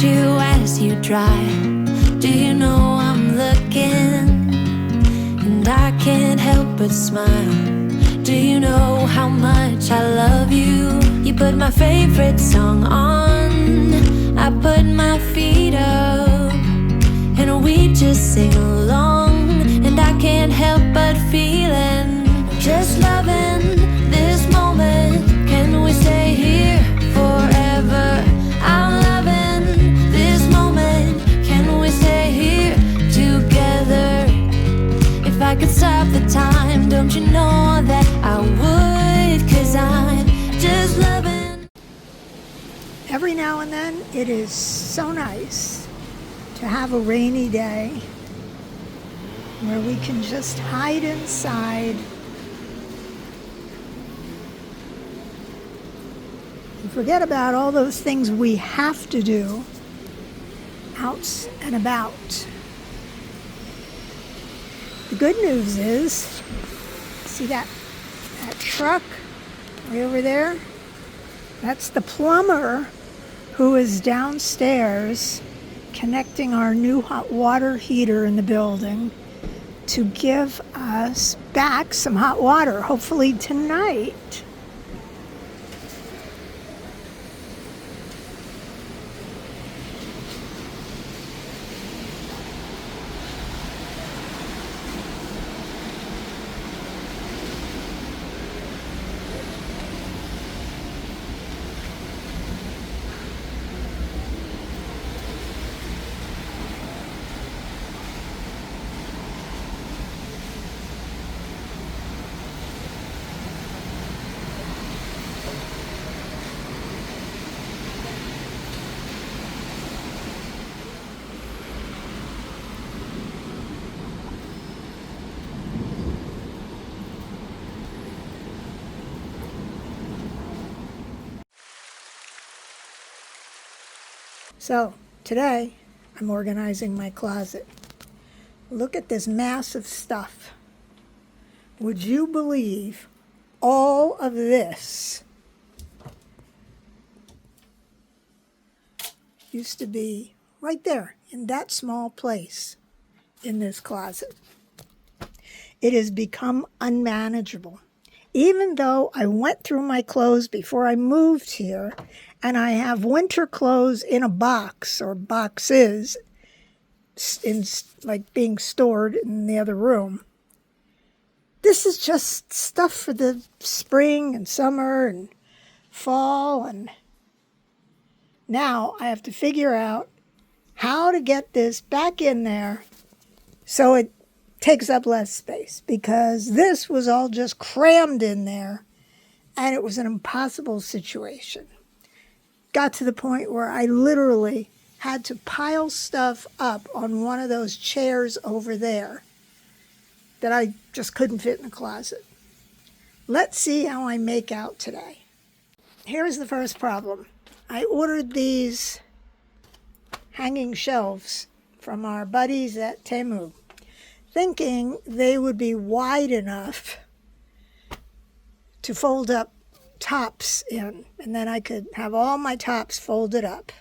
you as you drive. Do you know I'm looking, and I can't help but smile. Do you know how much I love you? You put my favorite song on, I put my feet up, and we just sing along. And I can't help but feeling, just loving this moment. Can we stay here forever? I'm loving this moment. Can we stay here together? If I could stop the time, don't you know that I would? 'Cause I'm just loving. Every now and then it is so nice to have a rainy day where we can just hide inside and forget about all those things we have to do out and about. The good news is, see that truck way over there? That's the plumber who is downstairs connecting our new hot water heater in the building to give us back some hot water, hopefully tonight. So today I'm organizing my closet. Look at this massive stuff. Would you believe all of this used to be right there in that small place in this closet? It has become unmanageable. Even though I went through my clothes before I moved here, and I have winter clothes in a box or boxes in like being stored in the other room. This is just stuff for the spring and summer and fall, and now I have to figure out how to get this back in there so it takes up less space, because this was all just crammed in there and it was an impossible situation. Got to the point where I literally had to pile stuff up on one of those chairs over there that I just couldn't fit in the closet. Let's see how I make out today. Here's the first problem. I ordered these hanging shelves from our buddies at Temu, thinking they would be wide enough to fold up tops in, and then I could have all my tops folded up.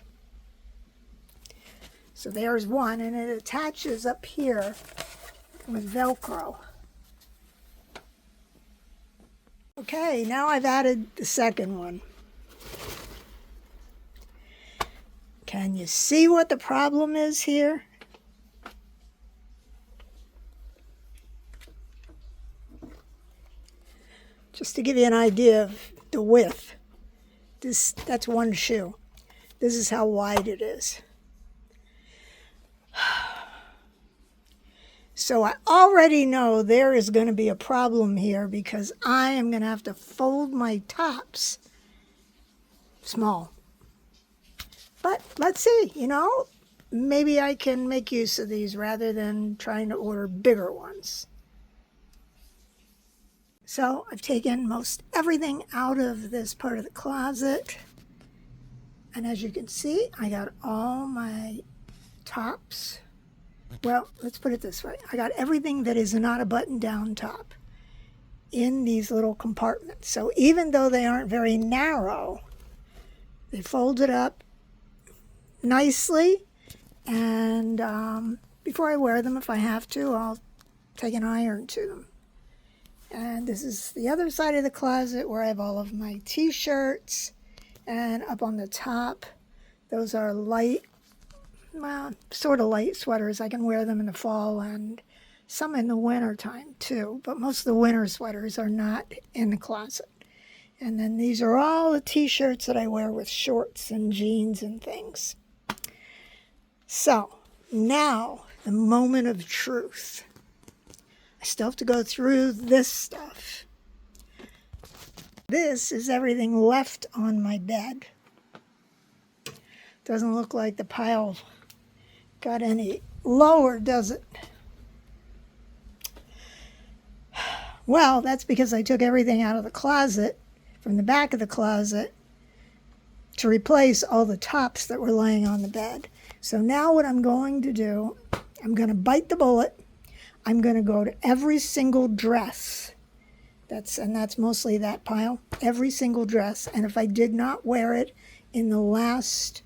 So there's one, and it attaches up here with Velcro. Okay, now I've added the second one. Can you see what the problem is here? Just to give you an idea of the width, that's one shoe. This is how wide it is. So I already know there is going to be a problem here, because I am going to have to fold my tops small. But let's see, maybe I can make use of these rather than trying to order bigger ones. So I've taken most everything out of this part of the closet. And as you can see, I got all my tops. Well, let's put it this way. I got everything that is not a button-down top in these little compartments. So even though they aren't very narrow, they folded up nicely. And before I wear them, if I have to, I'll take an iron to them. And this is the other side of the closet where I have all of my t-shirts. And up on the top, those are light, well, sort of light sweaters. I can wear them in the fall and some in the winter time too. But most of the winter sweaters are not in the closet. And then these are all the t-shirts that I wear with shorts and jeans and things. So now the moment of truth. I still have to go through this stuff. This is everything left on my bed. Doesn't look like the pile got any lower, does it? Well, that's because I took everything out of the closet, from the back of the closet, to replace all the tops that were laying on the bed. So now what I'm going to do, I'm going to bite the bullet. I'm going to go to every single dress. That's mostly that pile. Every single dress. And if I did not wear it in the last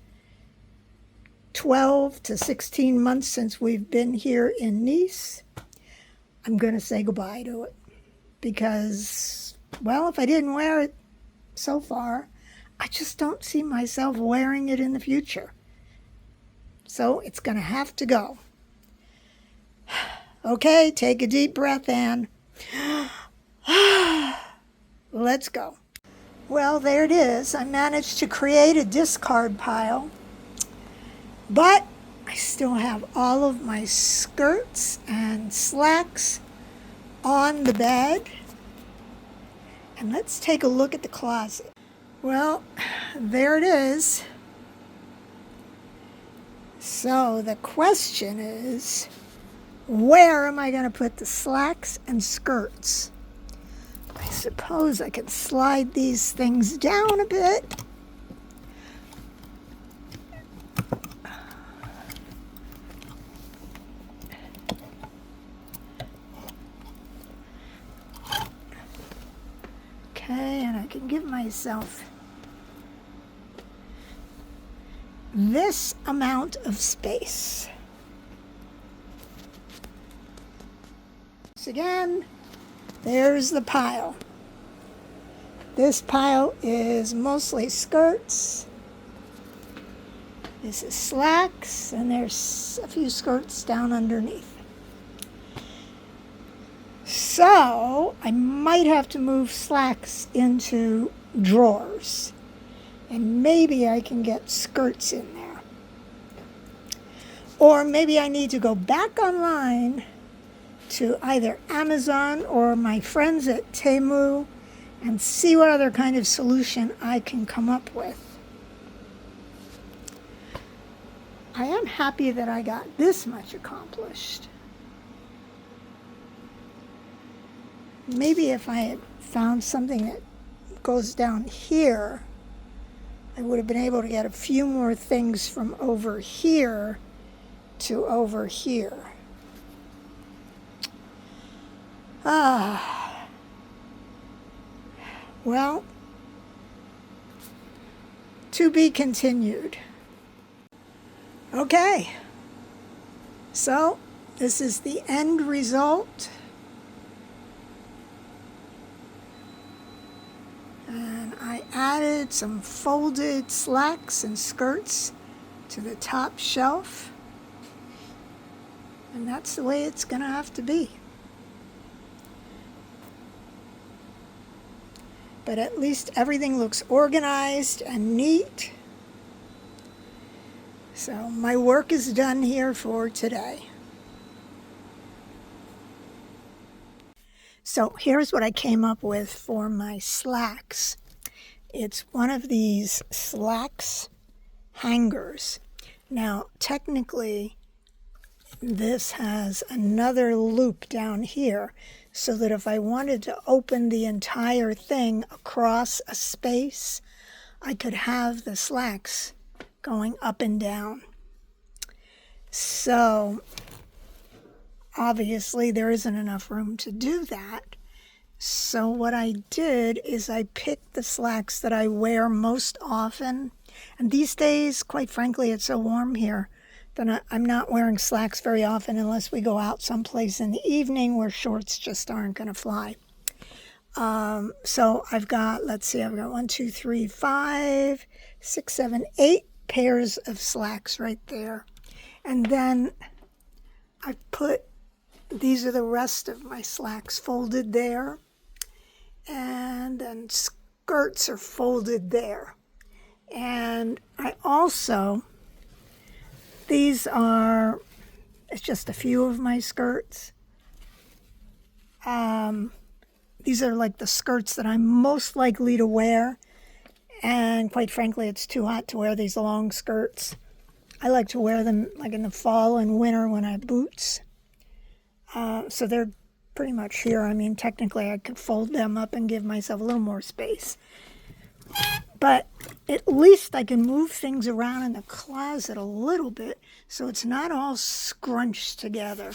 12 to 16 months since we've been here in Nice, I'm going to say goodbye to it. Because, well, if I didn't wear it so far, I just don't see myself wearing it in the future. So it's going to have to go. Okay, take a deep breath, Anne. Let's go. Well, there it is. I managed to create a discard pile. But I still have all of my skirts and slacks on the bed. And let's take a look at the closet. Well, there it is. So the question is, where am I going to put the slacks and skirts? I suppose I can slide these things down a bit. Okay, and I can give myself this amount of space. Again, there's the pile. This pile is mostly skirts. This is slacks, and there's a few skirts down underneath. So I might have to move slacks into drawers, and maybe I can get skirts in there. Or maybe I need to go back online to either Amazon or my friends at Temu and see what other kind of solution I can come up with. I am happy that I got this much accomplished. Maybe if I had found something that goes down here, I would have been able to get a few more things from over here to over here. Well, to be continued. Okay, so this is the end result. And I added some folded slacks and skirts to the top shelf. And that's the way it's going to have to be. But at least everything looks organized and neat. So my work is done here for today. So here's what I came up with for my slacks. It's one of these slacks hangers. Now, technically, this has another loop down here, so that if I wanted to open the entire thing across a space, I could have the slacks going up and down. So obviously there isn't enough room to do that. So what I did is I picked the slacks that I wear most often, And these days, quite frankly, it's so warm here that I'm not wearing slacks very often unless we go out someplace in the evening where shorts just aren't going to fly. So I've got, let's see, I've got 1, 2, 3, 5, 6, 7, 8 pairs of slacks right there. And then I put, these are the rest of my slacks folded there. And then skirts are folded there. And I also, these are, it's just a few of my skirts. These are like the skirts that I'm most likely to wear. And quite frankly, it's too hot to wear these long skirts. I like to wear them like in the fall and winter when I have boots. So they're pretty much here. I mean, technically I could fold them up and give myself a little more space. But at least I can move things around in the closet a little bit so it's not all scrunched together.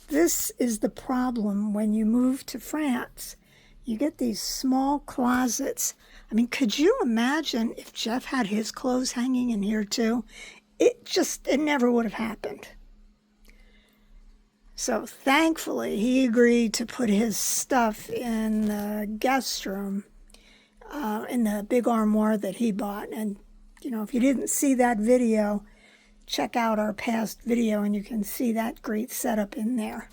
This is the problem when you move to France. You get these small closets. I mean, could you imagine if Jeff had his clothes hanging in here too? It never would have happened. So thankfully, he agreed to put his stuff in the guest room, in the big armoire that he bought. And, you know, if you didn't see that video, check out our past video and you can see that great setup in there.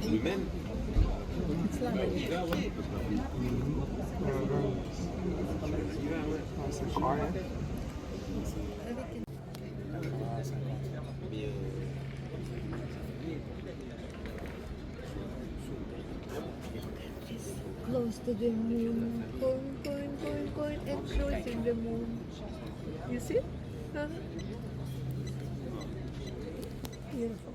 Le même. Close to the moon, going, and closing the moon. You see? Beautiful.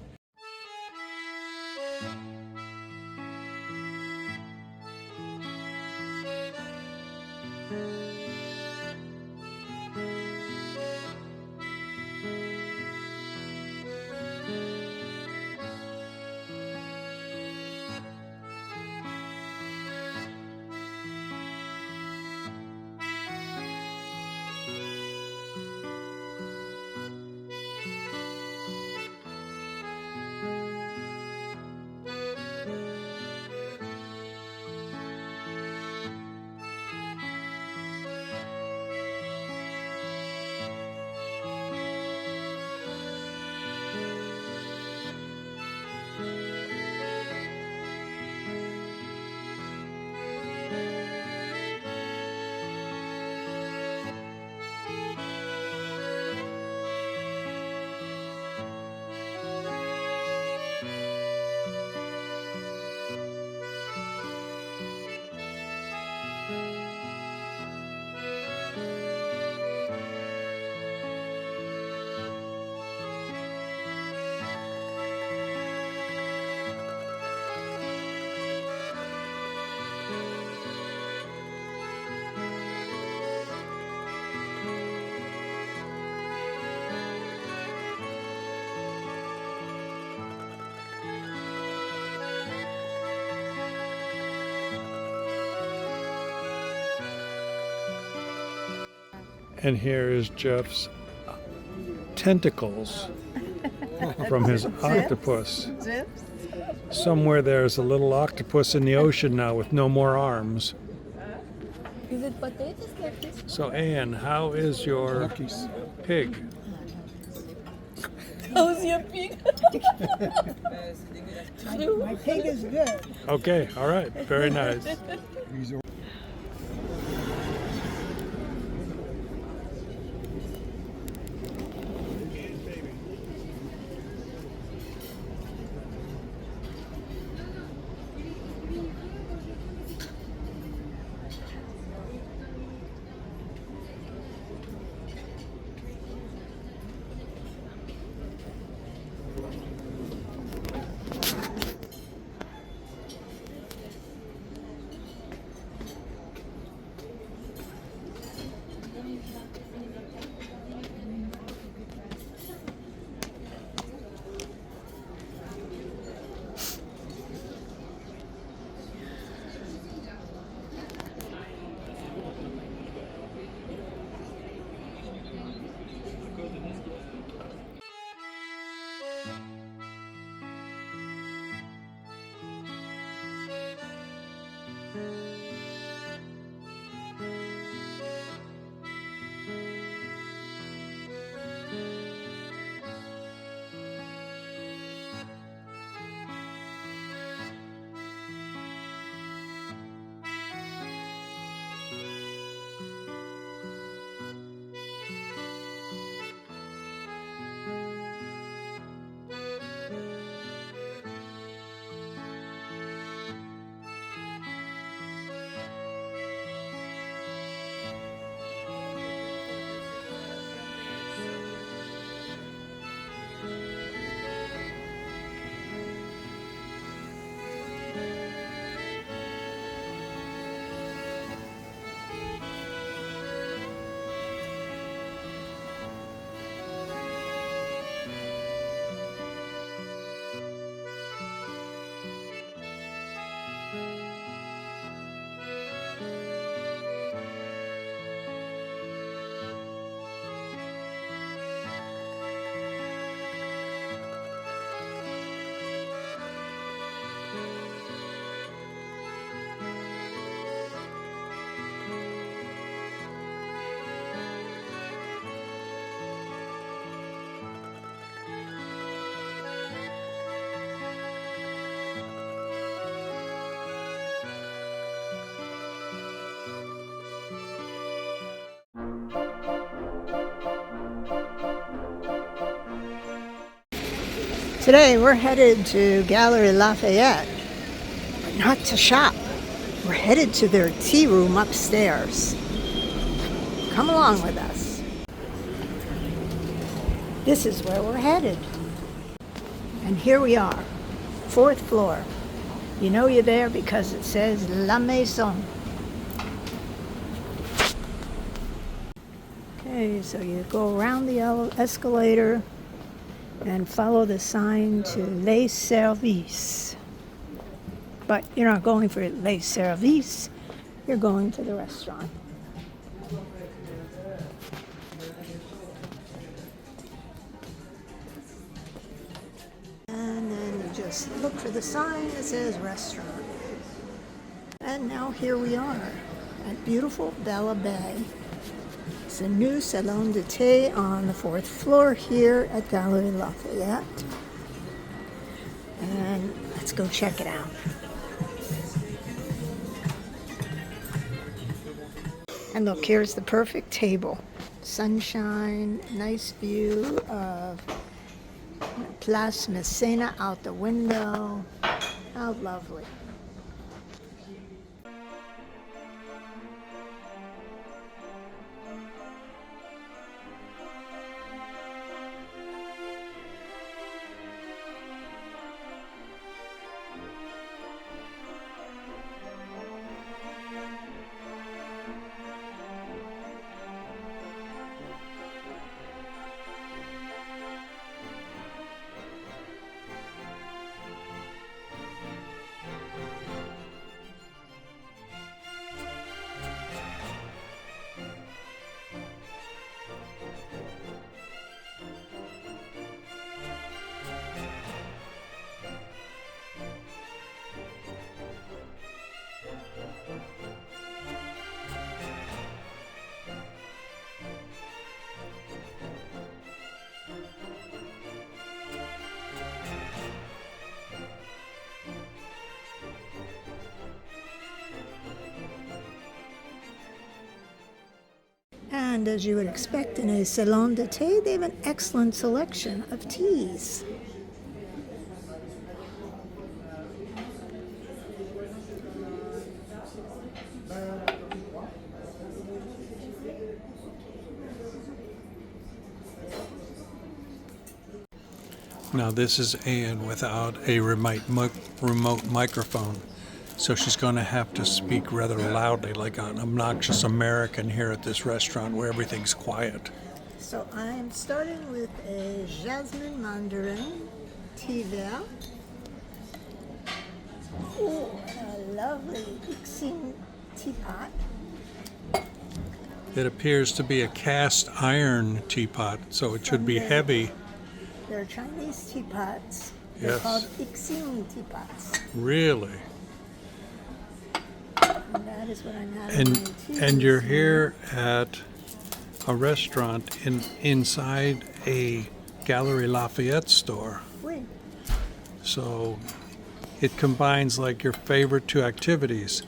And here is Jeff's tentacles from his octopus. Zips. Somewhere there's a little octopus in the ocean now with no more arms. Is it potatoes like this? So Anne, how is your pig? How's your pig? My pig is good. Okay, all right, very nice. Today we're headed to Gallery Lafayette, but not to shop. We're headed to their tea room upstairs. Come along with us. This is where we're headed. And here we are, 4th floor. You know you're there because it says La Maison. Okay, so you go around the escalator and follow the sign to Les Services. But you're not going for Les Services, you're going to the restaurant. And then you just look for the sign that says restaurant. And now here we are at beautiful Bella Bay. It's a new salon de thé on the 4th floor here at Gallery Lafayette. And let's go check it out. And look, here's the perfect table. Sunshine, nice view of Place Messina out the window. How lovely. And as you would expect in a salon de thé, they have an excellent selection of teas. Now this is Anne without a remote microphone, so she's going to have to speak rather loudly like an obnoxious American here at this restaurant where everything's quiet. So I'm starting with a jasmine mandarin tea vert. Oh, a lovely Ixing teapot. It appears to be a cast iron teapot, so it should be heavy. They're Chinese teapots. They're Yes. called Ixing teapots. Really? And that is what I'm having in tea. And you're here at a restaurant inside a Gallery Lafayette store. Oui. So it combines like your favorite two activities,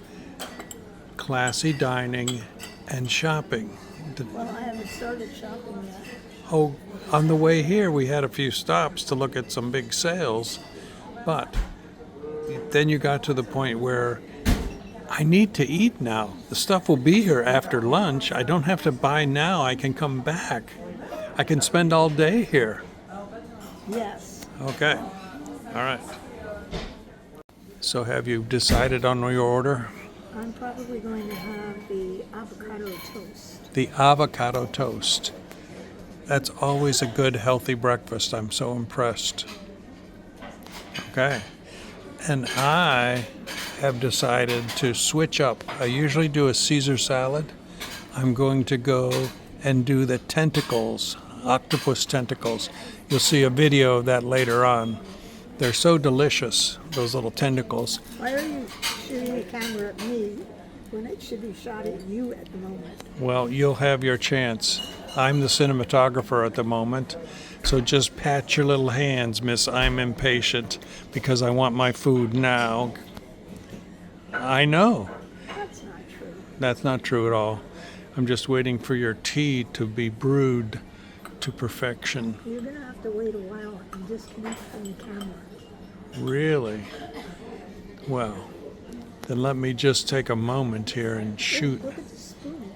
classy dining and shopping. Well, I haven't started shopping yet. Oh, on the way here we had a few stops to look at some big sales, but then you got to the point where I need to eat now. The stuff will be here after lunch. I don't have to buy now. I can come back. I can spend all day here. Yes. Okay. All right. So have you decided on your order? I'm probably going to have the avocado toast. The avocado toast. That's always a good, healthy breakfast. I'm so impressed. Okay. And I have decided to switch up. I usually do a Caesar salad. I'm going to go and do the tentacles, octopus tentacles. You'll see a video of that later on. They're so delicious, those little tentacles. Why are you shooting the camera at me when it should be shot at you at the moment? Well, you'll have your chance. I'm the cinematographer at the moment, so just pat your little hands, miss. I'm impatient because I want my food now. I know. That's not true. That's not true at all. I'm just waiting for your tea to be brewed to perfection. You're going to have to wait a while and disconnect from the camera. Really? Well, then let me just take a moment here and shoot. Look at the spoon.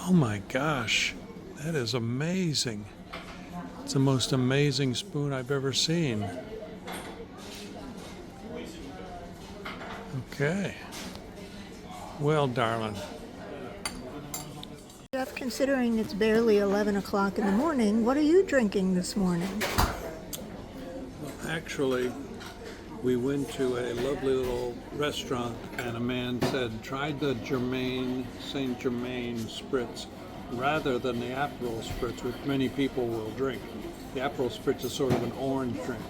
Oh my gosh, that is amazing. It's the most amazing spoon I've ever seen. Okay. Well, darling. Jeff, considering it's barely 11 o'clock in the morning, what are you drinking this morning? Actually, we went to a lovely little restaurant and a man said, try the Saint Germain Spritz rather than the Aperol Spritz, which many people will drink. The Aperol Spritz is sort of an orange drink.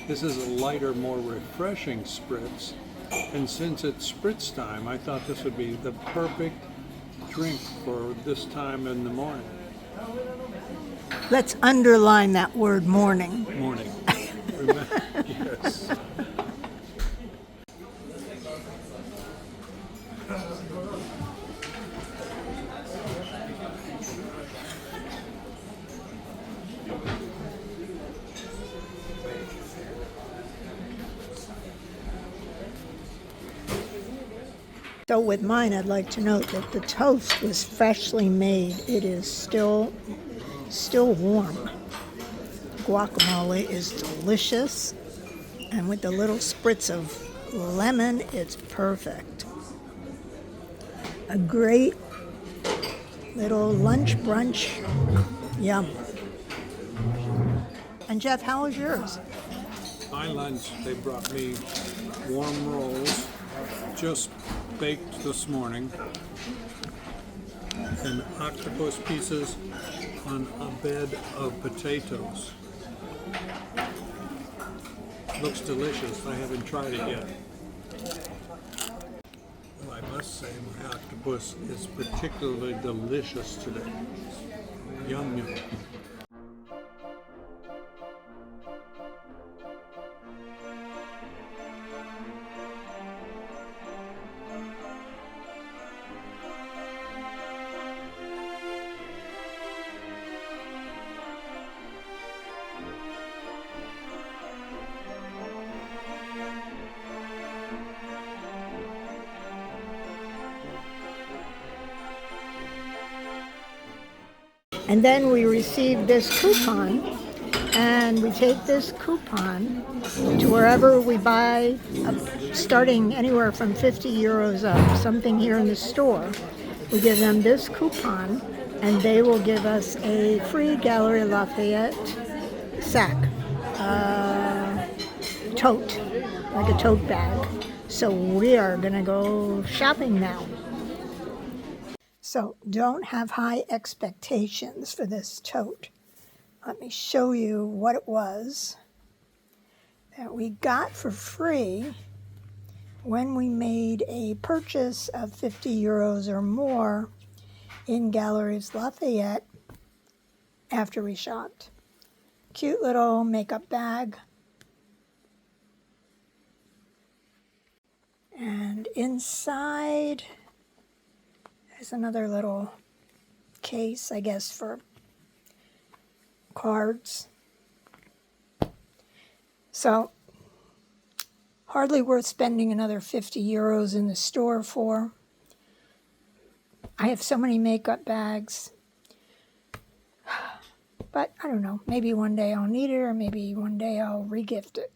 This is a lighter, more refreshing Spritz. And since it's Spritz time, I thought this would be the perfect drink for this time in the morning. Let's underline that word morning. Morning. Yes. So with mine, I'd like to note that the toast was freshly made. It is still warm. Guacamole is delicious, and with the little spritz of lemon, it's perfect. A great little lunch brunch. Yum. And Jeff, how was yours? My lunch, they brought me warm rolls, just baked this morning, and octopus pieces on a bed of potatoes. Looks delicious. I haven't tried it yet. Well, I must say my octopus is particularly delicious today. Yum yum. And then we receive this coupon, and we take this coupon to wherever we buy, starting anywhere from 50 euros up, something here in the store. We give them this coupon, and they will give us a free Gallery Lafayette sack, tote, like a tote bag. So we are going to go shopping now. So don't have high expectations for this tote. Let me show you what it was that we got for free when we made a purchase of 50 euros or more in Galeries Lafayette after we shopped. Cute little makeup bag. And inside there's another little case, I guess, for cards. So, hardly worth spending another 50 euros in the store for. I have so many makeup bags. But I don't know, maybe one day I'll need it, or maybe one day I'll regift it.